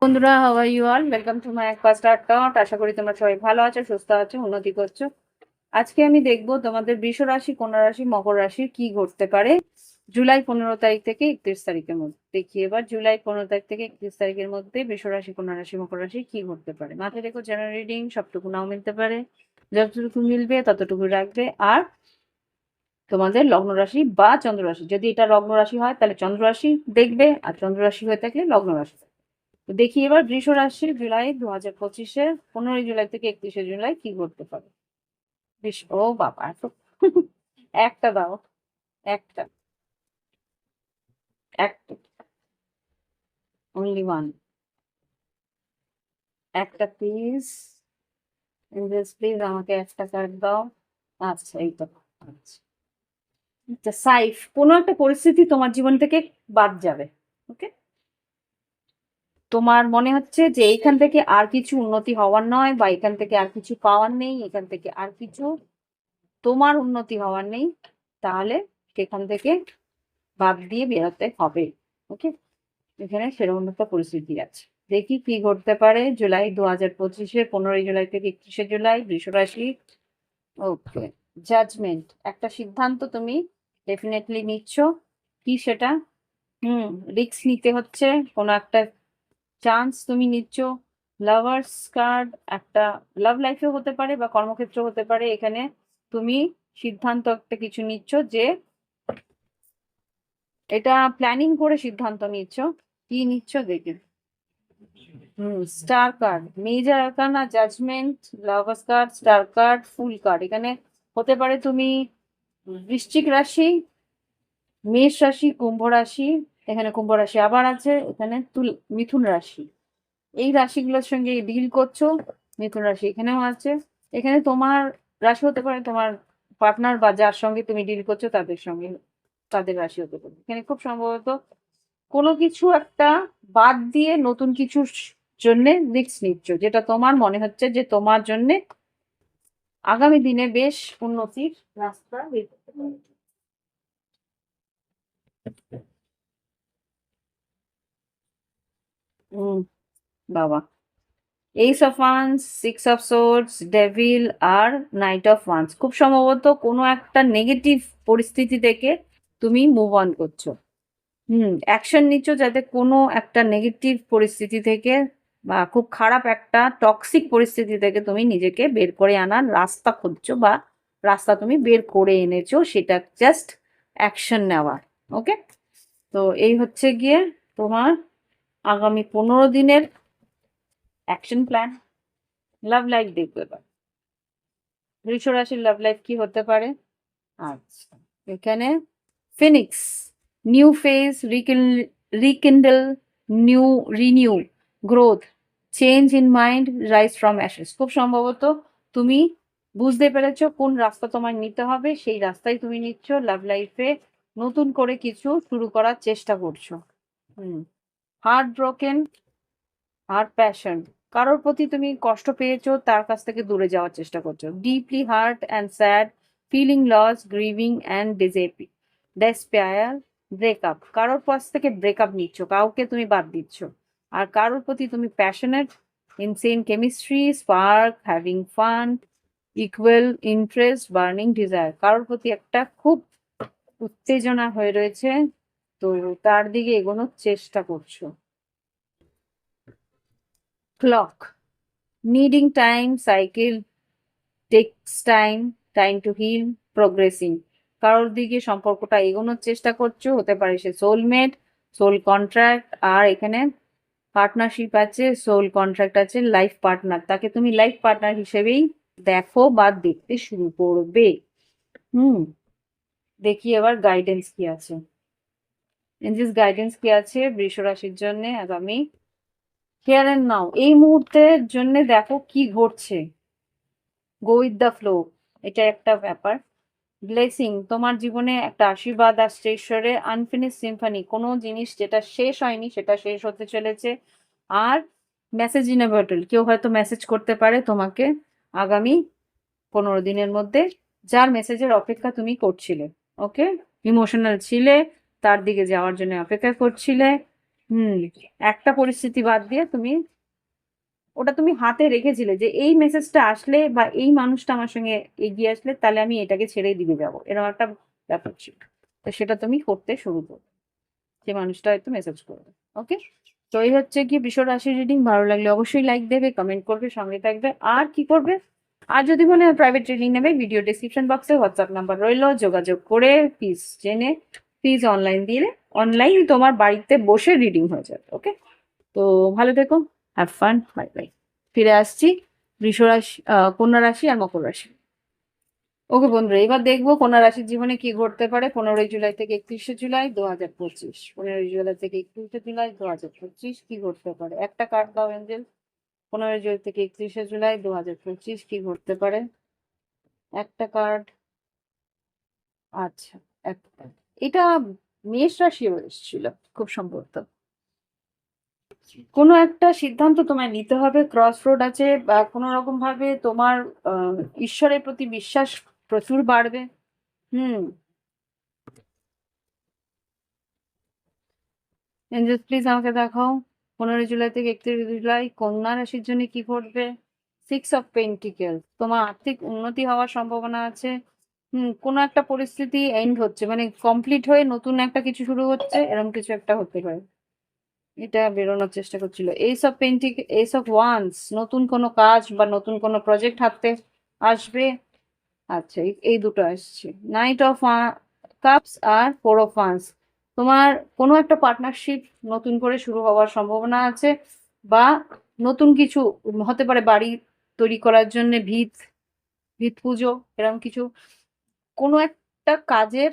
বন্ধুরা, how are you all? Welcome to my first account. আশা করি তোমরা সবাই ভালো আছো, সুস্থ আছো, উন্নতি করছো। আজকে আমি দেখবো তোমাদের বৃষ রাশি, কন্যা রাশি, মকর রাশির কি ঘটতে পারে জুলাই 15 তারিখ থেকে 31 তারিখের মধ্যে। দেখি এবার জুলাই 15 তারিখ থেকে 31 তারিখের মধ্যে বৃষ রাশি, কন্যা রাশি, মকর রাশি কি ঘটতে পারে। মাথায় রেখো, জেনারেল রিডিং, সবটুকু নাও মিলতে পারে, যতটুকু মিলবে ততটুকু রাখবে। আর তোমাদের লগ্ন রাশি বা চন্দ্র রাশি, যদি এটা লগ্ন রাশি হয় তাহলে চন্দ্র রাশি দেখবে, আর চন্দ্র রাশি হয়ে থাকলে লগ্ন রাশি। তো দেখি এবার বৃষ রাশি জুলাই 2025-এর 15 জুলাই থেকে 31 জুলাই কি করতে পারে। ও বাবা, এত একটা দাও, একটা, একটা, অনলি ওয়ান, একটা প্লিজ, প্লিজ আমাকে একটা কার্ড দাও। আচ্ছা, এই তো। আচ্ছা, সাইফ, কোনো একটা পরিস্থিতি তোমার জীবন থেকে বাদ যাবে। ওকে, তোমার মনে হচ্ছে যে এইখান থেকে আর কিছু উন্নতি হওয়ার নয়, বা এখান থেকে আর কিছু পাওয়ার নেই, এখান থেকে আর কিছু তোমার উন্নতি হওয়ার নেই, তাহলে সেখান থেকে বাদ দিয়ে বেরোতে হবে। ওকে, এখানে সেরকম একটা পরিস্থিতি আছে। দেখি কি ঘটতে পারে জুলাই 2025-এর 15 জুলাই থেকে 31 জুলাই বৃষ রাশি। ওকে, জাজমেন্ট, একটা সিদ্ধান্ত তুমি ডেফিনেটলি নিচ্ছ। কি সেটা? রিস্ক নিতে হচ্ছে, কোনো একটা চান্স তুমি নিচ্ছ। লাভার্স কার্ড, একটা লাভ লাইফেও হতে পারে বা কর্মক্ষেত্র হতে পারে। এখানে তুমি সিদ্ধান্ত একটা কিছু নিচ্ছ, যে এটা প্ল্যানিং করে সিদ্ধান্ত নিচ্ছ। কি নিচ্ছ দেখে। Star card, major arcana, judgement, lovers card, star card, fool card. এখানে হতে পারে তুমি বৃশ্চিক রাশি, মেষ রাশি, কুম্ভ রাশি। এখানে কুম্ভ রাশি আবার আছে, এখানে মিথুন রাশি। এই রাশিগুলোর সঙ্গে ডিল করছো। মিথুন রাশি এখানেও আছে। এখানে তোমার রাশি হতে পারে, তোমার পার্টনার বা যার সঙ্গে তুমি ডিল করছো তাদের সঙ্গে, তাদের রাশি হতে পারে। এখানে খুব সম্ভবত কোনো কিছু একটা বাদ দিয়ে নতুন কিছুর জন্য রিস্ক নিচ্ছ, যেটা তোমার মনে হচ্ছে যে তোমার জন্য আগামী দিনে বেশ উন্নতির রাস্তা বের করতে পারে। বাবা, ace of wands, six of swords, devil আর নাইট অফ ওয়ান্স। খুব সম্ভবত কোনো একটা নেগেটিভ পরিস্থিতি থেকে তুমি মুভ অন করছো। অ্যাকশন নিচ্ছ যাতে কোনো একটা নেগেটিভ পরিস্থিতি থেকে বা খুব খারাপ একটা টক্সিক পরিস্থিতি থেকে তুমি নিজেকে বের করে আনার রাস্তা খুঁজছো, বা রাস্তা তুমি বের করে এনেছো, সেটা জাস্ট অ্যাকশন নেওয়া। ওকে, তো এই হচ্ছে গিয়ে তোমার আগামী 15 দিনের অ্যাকশন প্ল্যান। লাভ লাইফ দেখবে এবার বৃষ রাশির লাভ লাইফ কি হতে পারে। আচ্ছা, এখানে phoenix, new phase, rekindle, new renew, growth, change in mind, rise from ashes. খুব সম্ভবত তুমি বুঝতে পেরেছো কোন রাস্তা তোমার নিতে হবে, সেই রাস্তায় তুমি নিচ্ছ। লাভ লাইফে নতুন করে কিছু শুরু করার চেষ্টা করছো। হার্ট ব্রোকেন আর প্যাশন, কারোর প্রতি তুমি কষ্ট পেয়েছো, তার কাছ থেকে দূরে যাওয়ার চেষ্টা করছো। Deeply hurt and sad, feeling loss, grieving and despair, breakup, কারোর কাছ থেকে ব্রেকআপ নিচ্ছ, কাউকে তুমি বাদ দিচ্ছ। আর কারোর প্রতি তুমি passionate, insane chemistry, spark, having fun, equal interest, burning desire. কারোর প্রতি একটা খুব উত্তেজনা হয়ে রয়েছে, তো তার দিকে এগোনোর চেষ্টা করছো। Clock, needing time, cycle takes time to heal, progressing। কারোর দিকে সম্পর্কটা এগোনোর চেষ্টা করছো, হতে পারে সে সোলমেট, সোল কন্ট্রাক্ট, আর এখানে পার্টনারশিপ আছে, সোল কন্ট্রাক্ট আছে, লাইফ পার্টনার। তাকে তুমি লাইফ পার্টনার হিসেবেই দেখো বা দেখতে শুরু করবে। হুম দেখি এবার গাইডেন্স কি আছে, এনজিস গাইডেন্স কি আছে বৃষ রাশির জন্য আগামী হিয়ার এন্ড নাও, এই মুহূর্তের জন্য দেখো কি ঘটছে, গো উইথ দ্য ফ্লো, এটা একটা ব্যাপার। ব্লেসিং, তোমার জীবনে একটা আশীর্বাদ আসছে ঈশ্বরের, আনফিনিশ সিম্ফনি, কোনো জিনিস যেটা শেষ হয়নি সেটা শেষ হতে চলেছে। আর মেসেজ ইন এ বটল, কেউ হয়তো মেসেজ করতে পারে তোমাকে আগামী 15 দিনের মধ্যে, যার মেসেজের অপেক্ষা তুমি করছিলে। ওকে, ইমোশনাল ছিলে, তার দিকে যাওয়ার জন্য অপেক্ষা করছিলে। হুম, একটা পরিস্থিতি বাদ দিয়ে তুমি ওটা তুমি হাতে রেখেছিলে যে এই মেসেজটা আসলে বা এই মানুষটা আমার সঙ্গে এগিয়ে আসলে তাহলে আমি এটাকে ছেড়েই দিকে যাবো, এরকম একটা ব্যাপার ছিল। তো সেটা তুমি করতে শুরু করো, যে মানুষটা হয়তো মেসেজ করবে। ওকে, তো এই হচ্ছে কি বৃষ রাশি রিডিং। ভালো লাগলে অবশ্যই লাইক দেবে, কমেন্ট করবে, সঙ্গে থাকবে। আর কি করবে, আর যদি মনে হয় প্রাইভেট রিডিং নেবে, ভিডিও ডিসক্রিপশন বক্সে হোয়াটসঅ্যাপ নাম্বার রইলো, যোগাযোগ করে ফিস জেনে ফিস অনলাইন দিলে অনলাইন তোমার বাড়িতে বসে রিডিং হয়ে যাবে। ওকে, তো ভালো থেকো, হ্যাভ ফান, বাই বাই। ফিরে আসছি বৃষ রাশি, কন্যা রাশি আর মকর রাশি। ওকে বন্ধুরা, এবার দেখবো কন্যা রাশির জীবনে কি ঘটতে পারে 15 জুলাই থেকে 31শে জুলাই 2025। 15 জুলাই থেকে 31শে জুলাই 2025 কি ঘটতে পারে, একটা কার্ড দাও এঞ্জেল। 15 জুলাই থেকে 31শে জুলাই 2025 কি ঘটতে পারে, একটা কার্ড। আচ্ছা, একটা, এটা মেষ রাশিও এসেছিল খুব সম্ভবত। কোনো একটা সিদ্ধান্ত তোমায় নিতে হবে, ক্রস রোড আছে, বা কোনো রকম ভাবে তোমার আহ, ঈশ্বরের প্রতি বিশ্বাস প্রচুর বাড়বে। হুম, এঞ্জেল প্লিজ আমাকে দেখাও 15 জুলাই থেকে 31 জুলাই কন্যা রাশির জন্য কি ঘটবে। 6 অফ পেন্টিকেল, তোমার আর্থিক উন্নতি হওয়ার সম্ভাবনা আছে। কোনো একটা পরিস্থিতি এন্ড হচ্ছে, মানে কমপ্লিট হয়ে নতুন একটা কিছু শুরু হচ্ছে, এরকম কিছু একটা হতে পারে। এটা বেরোনোর চেষ্টা করছিল। এস অফ ওয়ান্স, নতুন কোনো কাজ বা নতুন কোনো প্রজেক্ট হাতে আসবে। আচ্ছা, এই দুটো আসছে। নাইট অফ কাপস আর 4 অফ ওয়ান্স, তোমার কোনো একটা পার্টনারশিপ নতুন করে শুরু হওয়ার সম্ভাবনা আছে, বা নতুন কিছু হতে পারে, বাড়ি তৈরি করার জন্য ভিত ভিত পুজো, এরকম কিছু কোনো একটা কাজের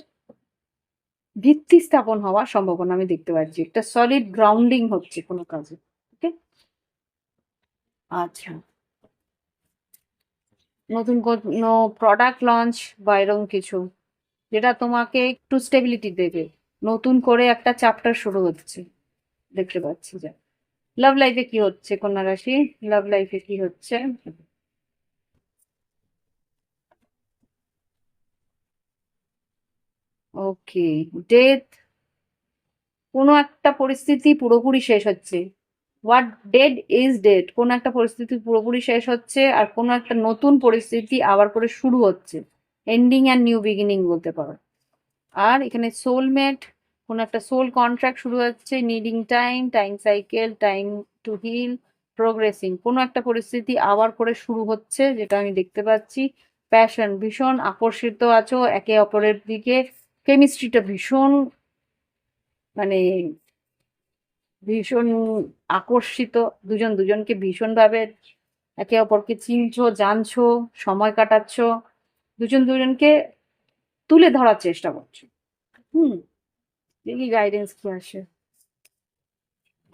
ভিত্তি স্থাপন হওয়ার সম্ভাবনা আমি দেখতে পাচ্ছি, একটা সলিড গ্রাউন্ডিং হচ্ছে কোনো কাজে। ওকে, আচ্ছা, নতুন কোনো প্রোডাক্ট লঞ্চ বা এরকম কিছু যেটা তোমাকে একটু স্টেবিলিটি দেবে, নতুন করে একটা চ্যাপ্টার শুরু হচ্ছে দেখতে পাচ্ছি। যা লাভ লাইফে কি হচ্ছে কন্যা রাশি, লাভ লাইফে কি হচ্ছে। ওকে, ডেথ, কোনো একটা পরিস্থিতি পুরোপুরি শেষ হচ্ছে। হোয়াট ডেড ইজ ডেড, কোনো একটা পরিস্থিতি পুরোপুরি শেষ হচ্ছে আর কোনো একটা নতুন পরিস্থিতি আবার করে শুরু হচ্ছে। এন্ডিং অ্যান্ড নিউ বিগিনিং বলতে পারো। আর এখানে সোলমেট, কোনো একটা সোল কন্ট্রাক্ট শুরু হচ্ছে, needing time, time cycle, time to heal, progressing, কোনো একটা পরিস্থিতি আবার করে শুরু হচ্ছে যেটা আমি দেখতে পাচ্ছি। প্যাশন, ভীষণ আকর্ষিত আছো একে অপরের দিকে, কেমিস্ট্রিটা ভীষণ, মানে ভীষণ আকর্ষিত, দুজন দুজনকে ভীষণভাবে একে অপরকে চিনছো, জানছো, সময় কাটাচ্ছো, দুজন দুজনকে তুলে ধরার চেষ্টা করছো। হুম, দেখি গাইডেন্স কি আসে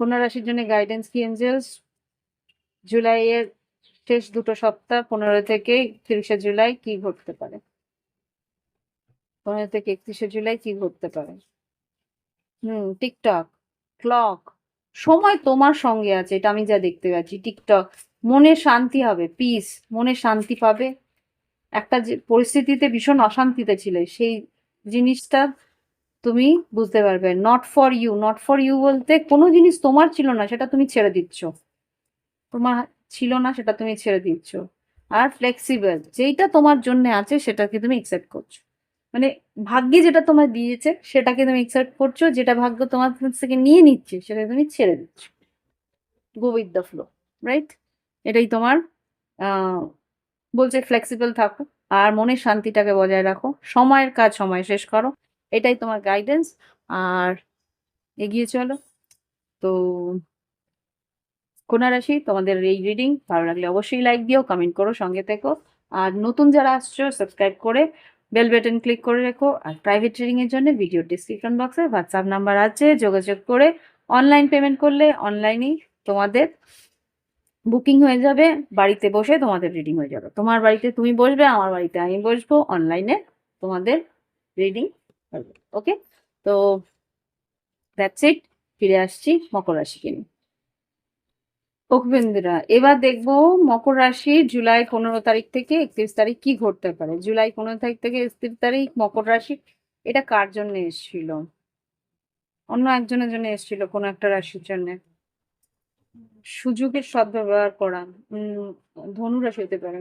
কন্যা রাশির জন্য, গাইডেন্স কি এঞ্জেলস। জুলাইয়ের শেষ দুটো সপ্তাহ 15 থেকে 31শে জুলাই কি ঘটতে পারে, 15 থেকে 31শে জুলাই কি ঘটতে পারে। টিকটক, ক্লক, সময় তোমার সঙ্গে আছে, এটা আমি যা দেখতে পাচ্ছি। টিকটক, মনে শান্তি হবে, পিস, মনে শান্তি পাবে। একটা যে পরিস্থিতিতে ভীষণ অশান্তিতে ছিলে, সেই জিনিসটা তুমি বুঝতে পারবে। Not for you, not for you বলতে কোনো জিনিস তোমার ছিল না সেটা তুমি ছেড়ে দিচ্ছ, তোমার ছিল না সেটা তুমি ছেড়ে দিচ্ছ। আর ফ্লেক্সিবল, যেইটা তোমার জন্য আছে সেটাকে তুমি একসেপ্ট করছো, মানে ভাগ্যে যেটা তোমার দিয়েছে সেটাকে তুমি একসেপ্ট করছো, যেটা ভাগ্য তোমার কাছ থেকে নিয়ে নিচ্ছে সেটা তুমি ছেড়ে দিচ্ছ। Go with the flow, right? এটাই তোমার আহ বলছে, ফ্লেক্সিবল থাকো আর মনের শান্তিটাকে বজায় রাখো, সময়ের কাজ সময় শেষ করো, এটাই তোমার গাইডেন্স। আর এগিয়ে চলো। তো কন্যা রাশি, তোমাদের এই রিডিং ভালো লাগলে অবশ্যই লাইক দিও, কমেন্ট করো, সঙ্গে থেকো। আর নতুন যারা আসছো সাবস্ক্রাইব করে বেল বাটন ক্লিক করে রেখো। আর প্রাইভেট রিডিং এর জন্য ভিডিও ডিসক্রিপশন বক্সে হোয়াটসঅ্যাপ নাম্বার আছে, যোগাযোগ করে অনলাইন পেমেন্ট করলে অনলাইনেই তোমাদের বুকিং হয়ে যাবে, বাড়িতে বসে তোমাদের রিডিং হয়ে যাবে। তোমার বাড়িতে তুমি বসবে, আমার বাড়িতে আমি বসবো, অনলাইনে তোমাদের রিডিং হবে। ওকে, তো দ্যাটস ইট। ফিরে আসছি মকর রাশিকে নিয়ে। ওকে বন্ধুরা, এবার দেখবো মকর রাশি জুলাই 15 তারিখ থেকে 31 তারিখ কি ঘটতে পারে। জুলাই 15 তারিখ থেকে 31 তারিখ মকর রাশি, এটা কার জন্য এসেছিল? অন্য একজনের জন্য এসেছিল, কোনো একটা রাশির জন্য। সুযোগের সদ্ব্যবহার করা। ধনু রাশি হতে পারে।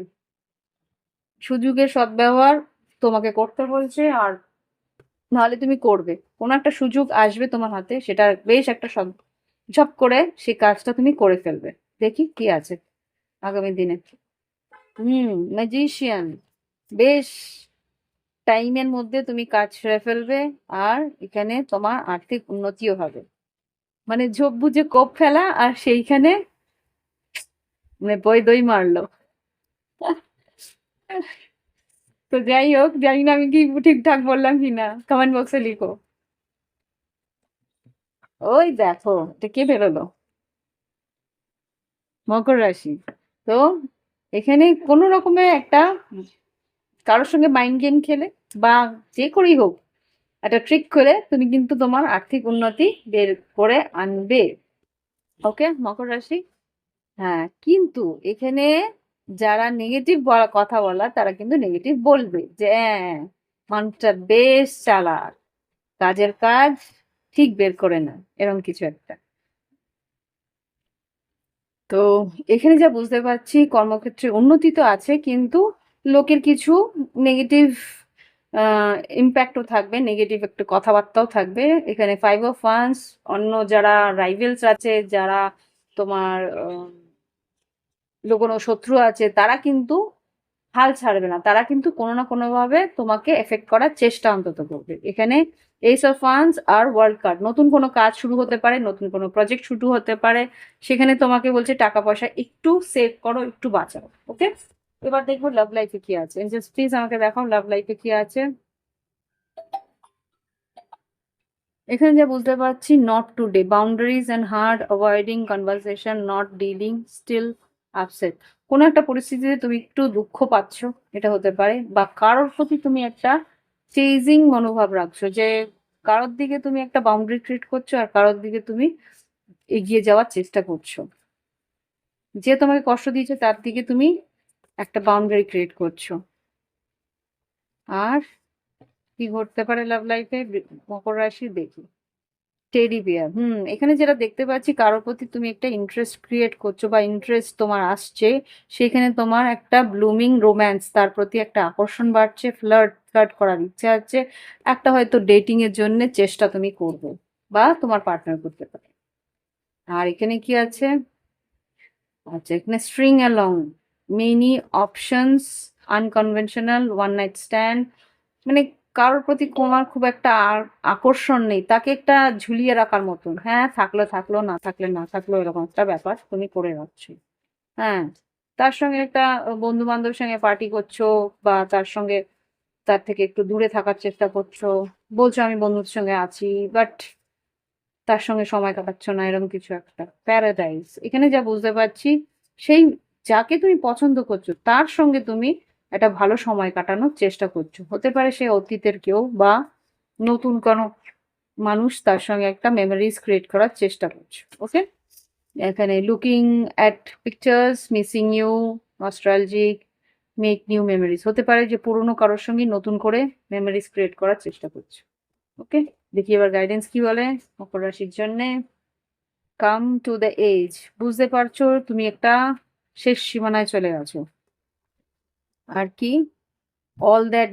সুযোগের সদ্ব্যবহার তোমাকে করতে বলছে, আর নাহলে তুমি করবে। কোনো একটা সুযোগ আসবে তোমার হাতে, সেটা বেশ একটা ঝপ করে সেই কাজটা তুমি করে ফেলবে। দেখি কি আছে আগামী দিনে। ম্যাজিশিয়ান। বেশ টাইমের মধ্যে তুমি কাজ সেরে ফেলবে, আর এখানে তোমার আর্থিক উন্নতিও হবে। মানে ঝোপ বুঝে কোপ ফেলা, আর সেইখানে মানে বই দই মারলো। তো যাই হোক, জানি না আমি কি ঠিকঠাক বললাম কিনা, কমেন্ট বক্সে লিখো। ওই দেখো, এটা কে বেরোলো? মকর রাশি। তো এখানে কোনো রকমের একটা কারোর সঙ্গে মাইন্ড গেম খেলে বা যে করেই হোক একটা ট্রিক করে তুমি কিন্তু তোমার আর্থিক উন্নতি বের করে আনবে। ওকে মকর রাশি। হ্যাঁ, কিন্তু এখানে যারা নেগেটিভ কথা বলা, তারা কিন্তু নেগেটিভ বলবে যে হ্যাঁ, মানুষটা বেশ চালাক, কাজের কাজ ঠিক বের করে না, এরকম কিছু একটা। তো এখানে যা বুঝতে পারছি, কর্মক্ষেত্রে উন্নতি তো আছে, কিন্তু লোকের কিছু নেগেটিভ ইম্প্যাক্টও থাকবে, নেগেটিভ একটু কথাবার্তাও থাকবে। এখানে 5 অফ ওয়ান্স, অন্য যারা রাইভেলস আছে, যারা তোমার কোনো শত্রু আছে, তারা কিন্তু হাল ছাড়বে না, তারা কিন্তু কোনো না কোনো ভাবে তোমাকে এফেক্ট করার চেষ্টা অন্তত করবে। এখানে এইস অফ ওয়ান্স আর ওয়ার্ল্ড কার্ড, নতুন কোনো কাজ শুরু হতে পারে, নতুন কোনো প্রজেক্ট শুরু হতে পারে, সেখানে তোমাকে বলছে টাকা পয়সা একটু সেভ করো, একটু বাঁচাও। ওকে, এবার দেখবো লাভ লাইফে কি আছে। জাস্ট প্লিজ আমাকে দেখাও লাভ লাইফে কি আছে। এখানে যা বুঝতে পারছি, not today, boundaries and hard, avoiding conversation, not dealing, still upset. কোনো একটা পরিস্থিতিতে তুমি একটু দুঃখ পাচ্ছ, এটা হতে পারে, বা কারোর প্রতি তুমি একটা চেজিং মনোভাব রাখছো, যে কারোর দিকে তুমি একটা বাউন্ডারি ক্রিয়েট করছো, আর কারোর দিকে তুমি এগিয়ে যাওয়ার চেষ্টা করছো। যে তোমাকে কষ্ট দিয়েছে তার দিকে তুমি একটা বাউন্ডারি ক্রিয়েট করছো। আর কি ঘটতে পারে লাভ লাইফে মকর রাশি, দেখি। Teddy bear. এখানে যেটা দেখতে পাচ্ছি, কারোর প্রতি তুমি একটা ইন্টারেস্ট ক্রিয়েট করছো বা ইন্টারেস্ট তোমার আসছে, সেখানে তোমার একটা ব্লুমিং রোম্যান্স, তার প্রতি একটা আকর্ষণ বাড়ছে, ফ্লার্ট ফ্লার্ট করার ইচ্ছা আছে, একটা হয়তো ডেটিং এর জন্য চেষ্টা তুমি করবে, বা তোমার পার্টনার করতে পারে। আর এখানে কি আছে? আচ্ছা, এখানে string along, many options, unconventional, one night stand. মানে কারোর প্রতি তোমার খুব একটা আকর্ষণ নেই, তাকে একটা ঝুলিয়ে রাখার মতন। হ্যাঁ, থাকলো থাকলো, না থাকলে না থাকলো, এরকম একটা ব্যাপার তুমি করে রাখছো। হ্যাঁ, তার সঙ্গে একটা বন্ধু বান্ধবের সঙ্গে পার্টি করছো, বা তার সঙ্গে তার থেকে একটু দূরে থাকার চেষ্টা করছো, বলছো আমি বন্ধুর সঙ্গে আছি, বাট তার সঙ্গে সময় কাটাচ্ছ না, এরকম কিছু একটা প্যারাডাইস। এখানে যা বুঝতে পারছি, সেই যাকে তুমি পছন্দ করছো তার সঙ্গে তুমি একটা ভালো সময় কাটানোর চেষ্টা করছো। হতে পারে সে অতীতের কেউ, বা নতুন কোনো মানুষ, তার সঙ্গে একটা মেমোরিজ ক্রিয়েট করার চেষ্টা করছো। ওকে, এখানে looking at pictures, missing you, nostalgic, make new memories. হতে পারে যে পুরনো কারোর সঙ্গে নতুন করে মেমোরিজ ক্রিয়েট করার চেষ্টা করছো। ওকে, দেখি এবার গাইডেন্স কি বলে মকর রাশির জন্যে। কাম টু দ্য এজ, বুঝতে পারছো তুমি একটা শেষ সীমানায় চলে গেছো। আর কি? অল দ্যাট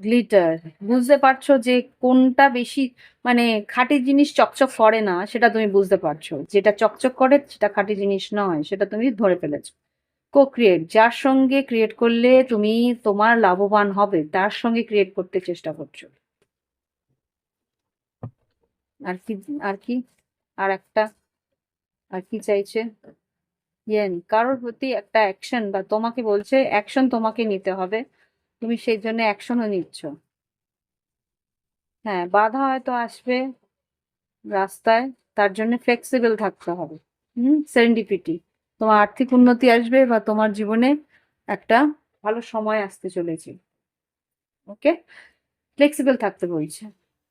গ্লিটার, বুঝতে পারছো যে কোনটা বেশি, মানে খাঁটি জিনিস চকচক করে না, সেটা তুমি বুঝতে পারছো। যেটা চকচক করে সেটা খাঁটি জিনিস নয়, সেটা তুমি ধরে ফেলেছো। কো ক্রিয়েট, যার সঙ্গে ক্রিয়েট করলে তুমি তোমার লাভবান হবে, তার সঙ্গে ক্রিয়েট করতে চেষ্টা করছো। আর কি? আর কি? আর একটা, আর কি চাইছে? ইয়েন, কারোর প্রতি একটা অ্যাকশন, বা তোমাকে বলছে অ্যাকশন তোমাকে নিতে হবে, তুমি সেই জন্য অ্যাকশনও নিচ্ছ। হ্যাঁ, বাধা হয়তো আসবে রাস্তায়, তার জন্য ফ্লেক্সিবল থাকতে হবে। সেরেন্ডিপিটি, তোমার আর্থিক উন্নতি আসবে বা তোমার জীবনে একটা ভালো সময় আসতে চলেছে। ওকে, ফ্লেক্সিবল থাকতে বলছে,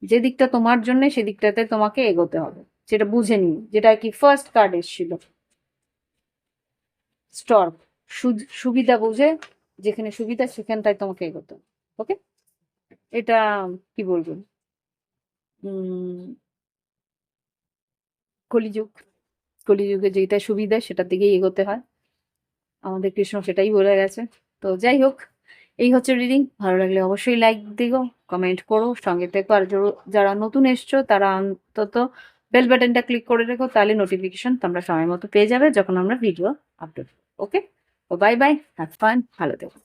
যে দিকটা তোমার জন্য সেদিকটাতে তোমাকে এগোতে হবে, যেটা বুঝে নিয়ে, যেটা কি ফার্স্ট কার্ড এসেছিল স্টর্ম, সুবিধা বুঝে, যেখানে সুবিধা সেখানটায় তোমাকে এগোতে হবে। ওকে, এটা কি বলবো, উম কলিযুগ, কলিযুগে যেটা সুবিধা সেটার দিকেই এগোতে হয়, আমাদের কৃষ্ণ সেটাই বলে গেছে। তো যাই হোক, এই হচ্ছে রিডিং। ভালো লাগলে অবশ্যই লাইক দিও, কমেন্ট করো, সঙ্গে থেকো। আর যারা নতুন এসছো তারা অন্তত বেল বাটনটা ক্লিক করে রেখো, তাহলে নোটিফিকেশন তোমরা সময় মতো পেয়ে যাবে যখন আমরা ভিডিও আপলোড। ওকে, ও বাই বাই, হ্যাভ ফান, ভালো থেকো।